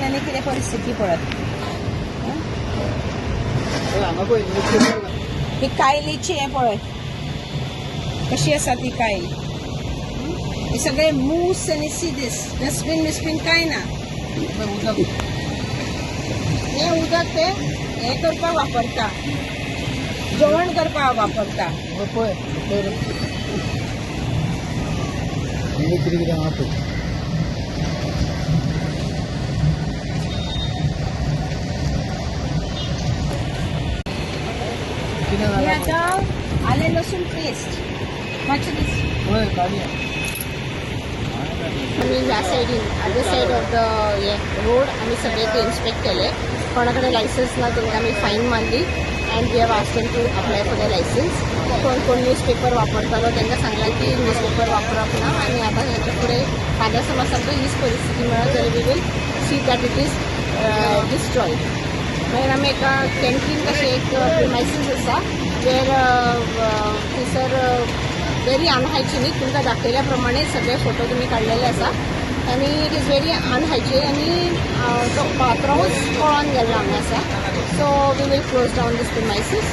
आनी कितें परिस्थिती पळय. ही कायलीची हें पळय कशी आसा ती कायल. हे सगळे मूस आनी सी दीस डस्टबीन बिस्टबीन कांय ना. हे उदक ते हें करपाक वापरता, जेवण करपाक वापरता. हे आता आले लसूण पेस्ट मातशें दीस. आम्ही ह्या सायडीन other said of the road आम्ही सगळे ते इन्स्पेक्ट केले. कोणाकडे लायसन्स ना त्यांना आम्ही फाईन मारली and we have asked them to apply for the licence. कोण न्यूजपेपर वापरतालो त्यांना सांगला की न्यूजपेपर वापरप ना आणि आता ह्याच्या पुढे फाल्यां समज आमकां हीच परिस्थिती मेळत जाल्यार we will see that it is destroyed. मागीर आमी एका कॅन्टीन कशें एक प्रिमायसीस आसा वेर थंयसर व्हेरी अनहायजिनीक तुमकां दाखयल्या प्रमाणे सगळे फोटो तुमी काडलेले आसा आनी इट इज व्हेरी अनहायजीन आनी तो पात्रांवूच पळोवन गेल्लो आमी आसा. So we will close down this premises.